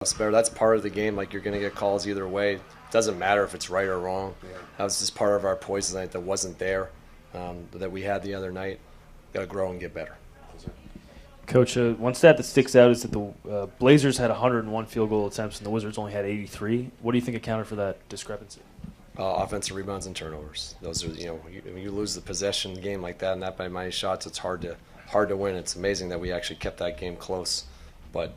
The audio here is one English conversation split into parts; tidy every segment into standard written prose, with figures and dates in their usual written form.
Better. That's part of the game. Like, you're going to get calls either way. It doesn't matter if it's right or wrong. Yeah. That was just part of our poise tonight that wasn't there, that we had the other night. Got to grow and get better. Coach, one stat that sticks out is that the Blazers had 101 field goal attempts and the Wizards only had 83. What do you think accounted for that discrepancy? Offensive rebounds and turnovers. Those are, when you lose the possession game like that and that by many shots, it's hard to win. It's amazing that we actually kept that game close, but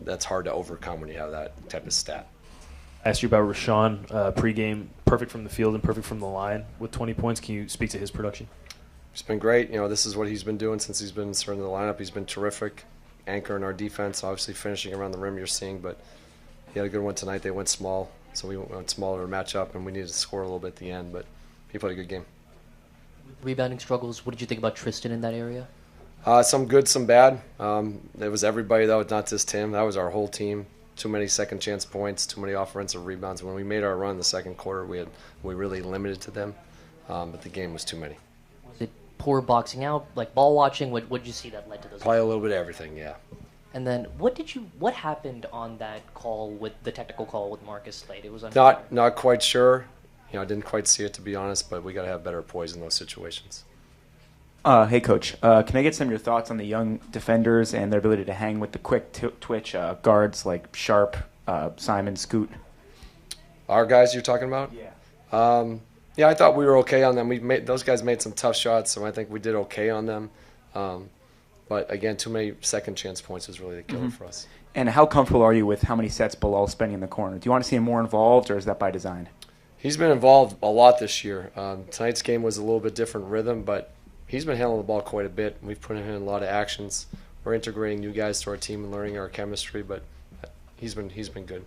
that's hard to overcome when you have that type of stat. I asked you about Richaun pregame, perfect from the field and perfect from the line with 20 points. Can you speak to his production? He's been great. This is what he's been doing since he's been starting the lineup. He's been terrific, anchoring our defense, obviously finishing around the rim you're seeing, but he had a good one tonight. They went small, so we went smaller to match up, and we needed to score a little bit at the end, but he played a good game. Rebounding struggles, what did you think about Tristan in that area? Some good, some bad. It was everybody, though, not just him. That was our whole team. Too many second chance points, too many offensive rebounds. When we made our run in the second quarter, we really limited to them, but the game was too many. Was it poor boxing out, like ball watching? What did you see that led to those? Probably a little bit of everything, yeah. And then what happened on that call with the technical call with Marcus Slade? It was unfair. Not quite sure. I didn't quite see it, to be honest, but we got to have better poise in those situations. Hey, Coach. Can I get some of your thoughts on the young defenders and their ability to hang with the quick twitch guards like Sharp, Simon, Scoot? Our guys you're talking about? Yeah. Yeah, I thought we were okay on them. Those guys made some tough shots, so I think we did okay on them. But, again, too many second chance points was really the killer for us. And how comfortable are you with how many sets Bilal spending in the corner? Do you want to see him more involved, or is that by design? He's been involved a lot this year. Tonight's game was a little bit different rhythm, but he's been handling the ball quite a bit. We've put him in a lot of actions. We're integrating new guys to our team and learning our chemistry, but he's been good.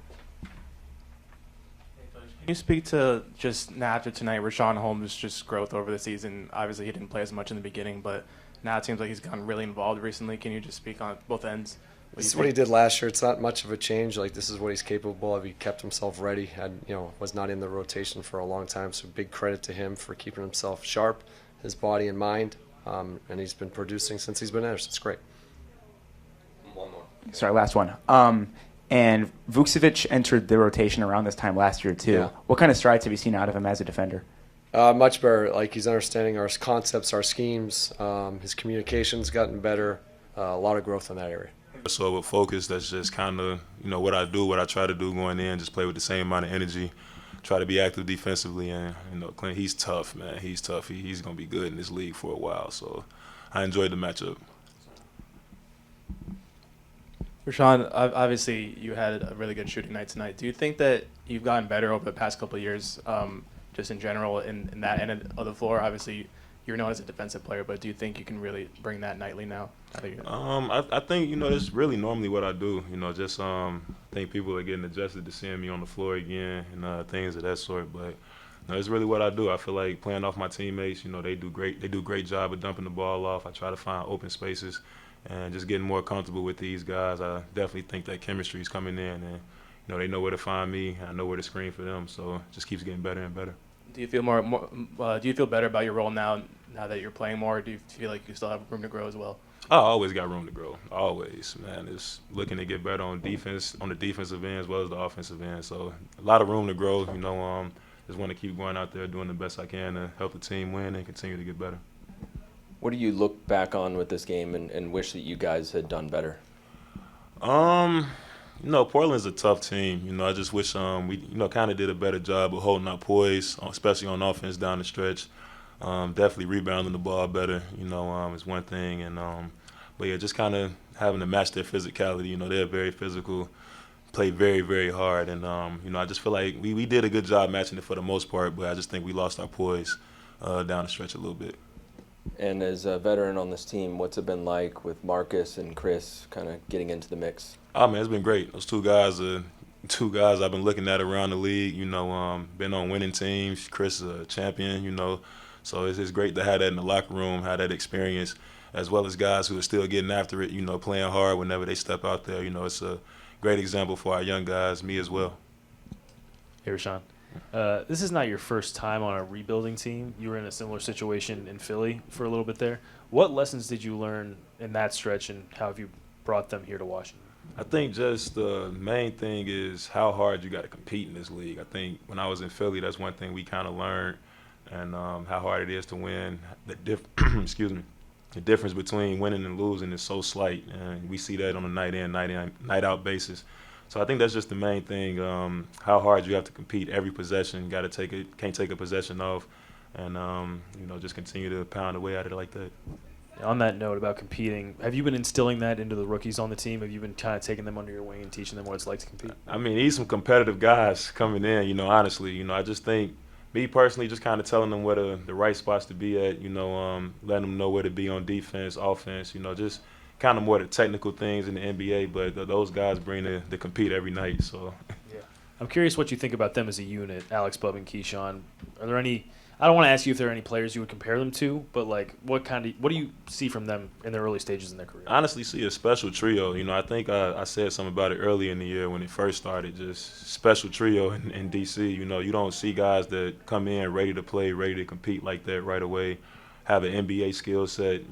Can you speak to just now after tonight, Richaun Holmes' just growth over the season? Obviously, he didn't play as much in the beginning, but now it seems like he's gotten really involved recently. Can you just speak on both ends? This is what he did last year. It's not much of a change. Like, this is what he's capable of. He kept himself ready. Was not in the rotation for a long time. So big credit to him for keeping himself sharp, his body and mind, and he's been producing since he's been there. So it's great. One more. Sorry, last one. And Vucevic entered the rotation around this time last year too. Yeah. What kind of strides have you seen out of him as a defender? Much better. Like, he's understanding our concepts, our schemes. His communication's gotten better. A lot of growth in that area. So with focus, that's just kind of, what I do, what I try to do going in, just play with the same amount of energy, try to be active defensively. And, Clint, he's tough, man. He's tough. He's going to be good in this league for a while. So I enjoyed the matchup. Richaun, obviously you had a really good shooting night tonight. Do you think that you've gotten better over the past couple of years, just in general, in that end of the floor? Obviously, you're known as a defensive player, but do you think you can really bring that nightly now? I think, that's really normally what I do. I think people are getting adjusted to seeing me on the floor again and things of that sort. But it's really what I do. I feel like playing off my teammates, they do great. They do a great job of dumping the ball off. I try to find open spaces and just getting more comfortable with these guys. I definitely think that chemistry is coming in, and they know where to find me. I know where to screen for them. So it just keeps getting better and better. Do you feel do you feel better about your role now that you're playing more? Or do you feel like you still have room to grow as well? I always got room to grow. Always, man. It's looking to get better on defense, on the defensive end as well as the offensive end. So a lot of room to grow. Just want to keep going out there doing the best I can to help the team win and continue to get better. What do you look back on with this game and wish that you guys had done better? Portland's a tough team. I just wish we kind of did a better job of holding our poise, especially on offense down the stretch. Definitely rebounding the ball better, is one thing. But yeah, just kind of having to match their physicality. They're very physical, play very, very hard. And, I just feel like we did a good job matching it for the most part, but I just think we lost our poise down the stretch a little bit. And as a veteran on this team, what's it been like with Marcus and Chris kind of getting into the mix? Oh, man, it's been great. Those two guys I've been looking at around the league, been on winning teams. Chris is a champion, So it's great to have that in the locker room, have that experience, as well as guys who are still getting after it, playing hard whenever they step out there. It's a great example for our young guys, me as well. Hey, Richaun. This is not your first time on a rebuilding team. You were in a similar situation in Philly for a little bit there. What lessons did you learn in that stretch, and how have you brought them here to Washington? I think just the main thing is how hard you got to compete in this league. I think when I was in Philly, that's one thing we kind of learned, and how hard it is to win. Excuse me. The difference between winning and losing is so slight, and we see that on a night in, night out basis. So I think that's just the main thing. How hard you have to compete every possession. Got to take it. Can't take a possession off, and just continue to pound away at it like that. On that note about competing, have you been instilling that into the rookies on the team? Have you been kind of taking them under your wing and teaching them what it's like to compete? I mean, these some competitive guys coming in. Honestly, I just think me personally, just kind of telling them where the right spots to be at. Letting them know where to be on defense, offense. Just kind of more the technical things in the NBA. But those guys bring the compete every night. So. Yeah. I'm curious what you think about them as a unit, Alex, Bub, and Keyshawn. Are there any? I don't want to ask you if there are any players you would compare them to, but what do you see from them in their early stages in their career? I honestly see a special trio. I think I said something about it earlier in the year when it first started. Just special trio in DC. You don't see guys that come in ready to play, ready to compete like that right away. Have an NBA skill set.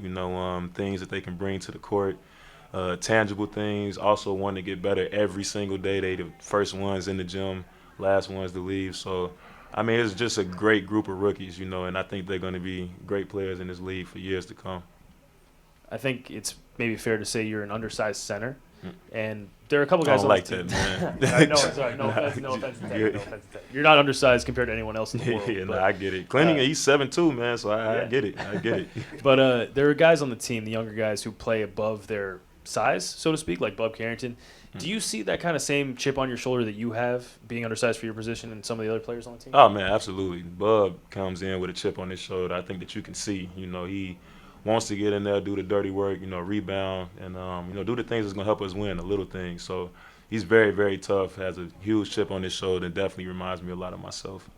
Things that they can bring to the court. Tangible things. Also want to get better every single day. They the first ones in the gym, last ones to leave. So. I mean, it's just a great group of rookies, and I think they're going to be great players in this league for years to come. I think it's maybe fair to say you're an undersized center, and there are a couple guys on like the team. that, man. Sorry, no offense to Ted. You're not undersized compared to anyone else in the world. Yeah, I get it. Cleaning, he's 7'2", man, so I get it. I get it. But there are guys on the team, the younger guys, who play above their size, so to speak, like Bub Carrington. Do you see that kind of same chip on your shoulder that you have, being undersized for your position, and some of the other players on the team? Oh, man, absolutely. Bub comes in with a chip on his shoulder. I think that you can see. He wants to get in there, do the dirty work, rebound, and, do the things that's going to help us win, the little things. So he's very, very tough, has a huge chip on his shoulder, and definitely reminds me a lot of myself.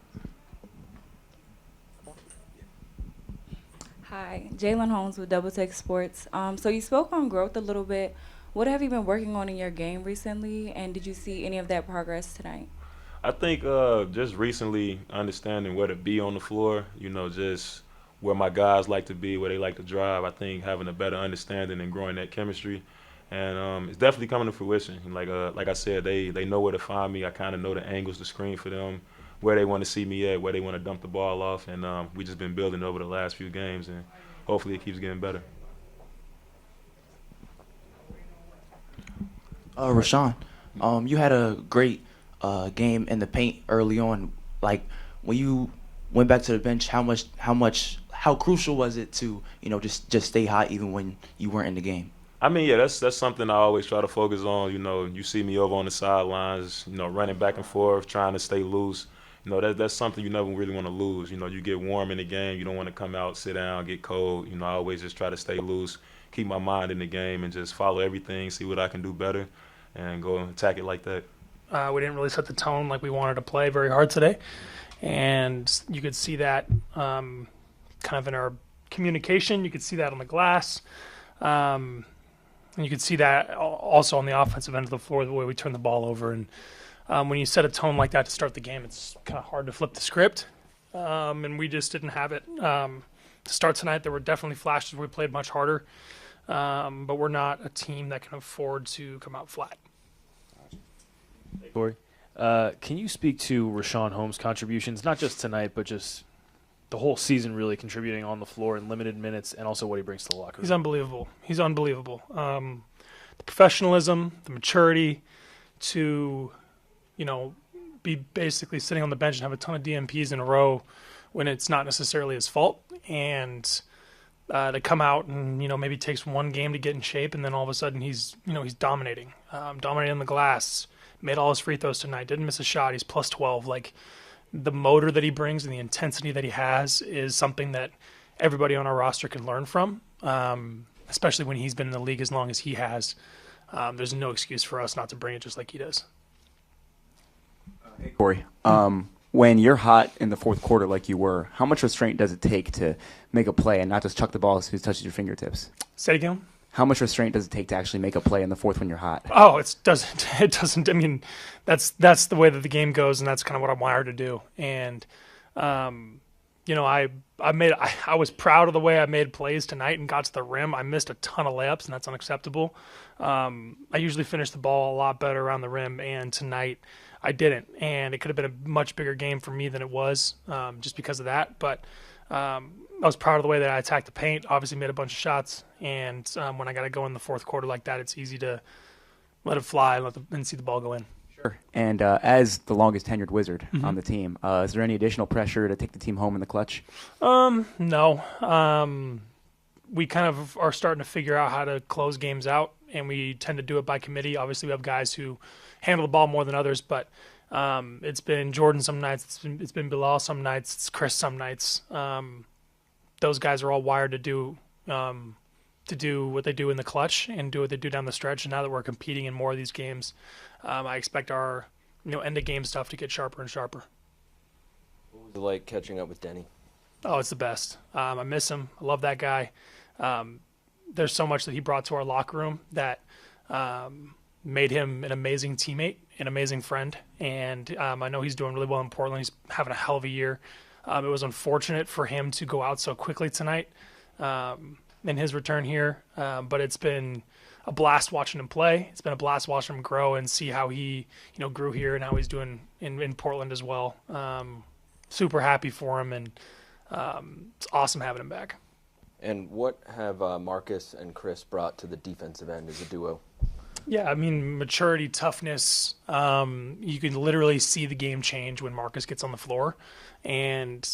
Hi, Richaun Holmes with Double Tech Sports. So you spoke on growth a little bit. What have you been working on in your game recently, and did you see any of that progress tonight? I think just recently understanding where to be on the floor, just where my guys like to be, where they like to drive. I think having a better understanding and growing that chemistry. And it's definitely coming to fruition. Like I said, they know where to find me. I kind of know the angles to screen for them, where they want to see me at, where they want to dump the ball off. And we just been building over the last few games, and hopefully it keeps getting better. Richaun, you had a great game in the paint early on. Like when you went back to the bench, how crucial was it to just stay hot even when you weren't in the game? I mean, yeah, that's something I always try to focus on. You see me over on the sidelines, running back and forth, trying to stay loose. That's something you never really want to lose. You get warm in the game, you don't want to come out, sit down, get cold. I always just try to stay loose, keep my mind in the game, and just follow everything, see what I can do better, and go and attack it like that. We didn't really set the tone like we wanted to play very hard today, and you could see that kind of in our communication. You could see that on the glass, and you could see that also on the offensive end of the floor, the way we turn the ball over. And when you set a tone like that to start the game, it's kind of hard to flip the script, and we just didn't have it. To start tonight, there were definitely flashes where we played much harder, but we're not a team that can afford to come out flat. Corey, can you speak to Richaun Holmes' contributions, not just tonight, but just the whole season, really contributing on the floor in limited minutes, and also what he brings to the locker room? He's unbelievable. The professionalism, the maturity to, be basically sitting on the bench and have a ton of DMPs in a row when it's not necessarily his fault, and to come out and maybe takes one game to get in shape, and then all of a sudden he's dominating on the glass. Made all his free throws tonight. Didn't miss a shot. He's plus 12. Like, the motor that he brings and the intensity that he has is something that everybody on our roster can learn from, especially when he's been in the league as long as he has. There's no excuse for us not to bring it just like he does. Hey, Corey. When you're hot in the fourth quarter like you were, how much restraint does it take to make a play and not just chuck the ball as soon as it touches your fingertips? Say it again? How much restraint does it take to actually make a play in the fourth when you're hot? Oh, it doesn't. I mean, that's the way that the game goes, and that's kind of what I'm wired to do. And I was proud of the way I made plays tonight and got to the rim. I missed a ton of layups, and that's unacceptable. I usually finish the ball a lot better around the rim, and tonight I didn't. And it could have been a much bigger game for me than it was, just because of that. But I was proud of the way that I attacked the paint. Obviously made a bunch of shots, and when I got to go in the fourth quarter like that, it's easy to let it fly and see the ball go in. Sure. And as the longest tenured Wizard on the team, is there any additional pressure to take the team home in the clutch? No. We kind of are starting to figure out how to close games out, and we tend to do it by committee. Obviously, we have guys who handle the ball more than others, but it's been Jordan some nights, it's been Bilal some nights, it's Chris some nights. Those guys are all wired to do what they do in the clutch and do what they do down the stretch. And now that we're competing in more of these games, I expect our end of game stuff to get sharper and sharper. What was it like catching up with Denny? Oh, it's the best. I miss him. I love that guy. There's so much that he brought to our locker room that made him an amazing teammate, an amazing friend. And I know he's doing really well in Portland. He's having a hell of a year. It was unfortunate for him to go out so quickly tonight in his return here. But it's been a blast watching him play. It's been a blast watching him grow and see how he grew here and how he's doing in Portland as well. Super happy for him, and it's awesome having him back. And what have Marcus and Chris brought to the defensive end as a duo? Yeah, I mean, maturity, toughness. You can literally see the game change when Marcus gets on the floor. And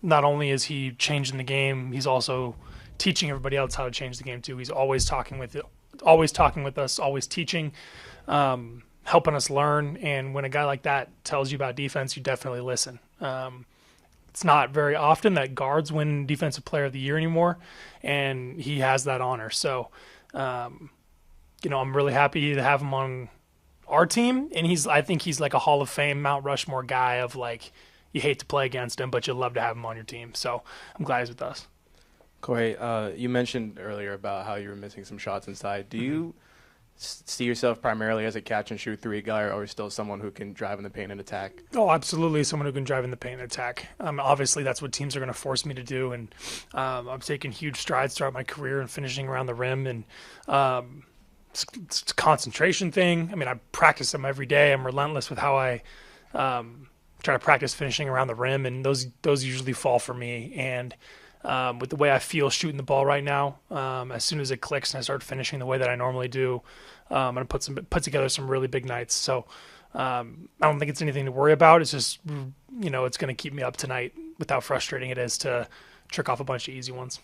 not only is he changing the game, he's also teaching everybody else how to change the game too. He's always talking with us, always teaching, helping us learn. And when a guy like that tells you about defense, you definitely listen. It's not very often that guards win Defensive Player of the Year anymore, and he has that honor. So, I'm really happy to have him on our team, and I think he's like a Hall of Fame Mount Rushmore guy of like, you hate to play against him, but you love to have him on your team. So I'm glad he's with us. Corey, you mentioned earlier about how you were missing some shots inside. Do you see yourself primarily as a catch-and-shoot three guy, or still someone who can drive in the paint and attack? Oh, absolutely, someone who can drive in the paint and attack. Obviously, that's what teams are going to force me to do, and I'm taking huge strides throughout my career and finishing around the rim, and it's a concentration thing. I mean, I practice them every day. I'm relentless with how I try to practice finishing around the rim, and those usually fall for me. And with the way I feel shooting the ball right now, as soon as it clicks and I start finishing the way that I normally do, I'm going to put together some really big nights. So I don't think it's anything to worry about. It's just, it's going to keep me up tonight with how frustrating it is to trick off a bunch of easy ones.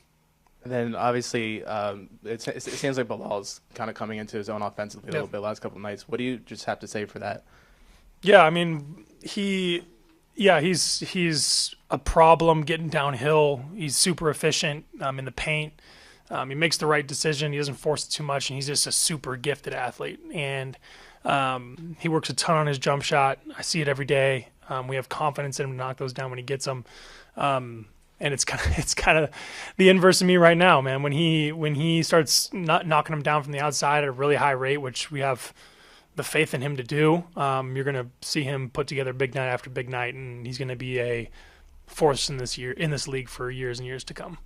And then obviously it seems like Bilal's kind of coming into his own offensively a little bit last couple of nights. What do you just have to say for that? Yeah, I mean, he's a problem getting downhill. He's super efficient in the paint. He makes the right decision. He doesn't force it too much, and he's just a super gifted athlete. And he works a ton on his jump shot. I see it every day. We have confidence in him to knock those down when he gets them. And it's kind of the inverse of me right now, man. When he starts not knocking them down from the outside at a really high rate, which we have the faith in him to do, you're going to see him put together big night after big night, and he's going to be a force in this league for years and years to come.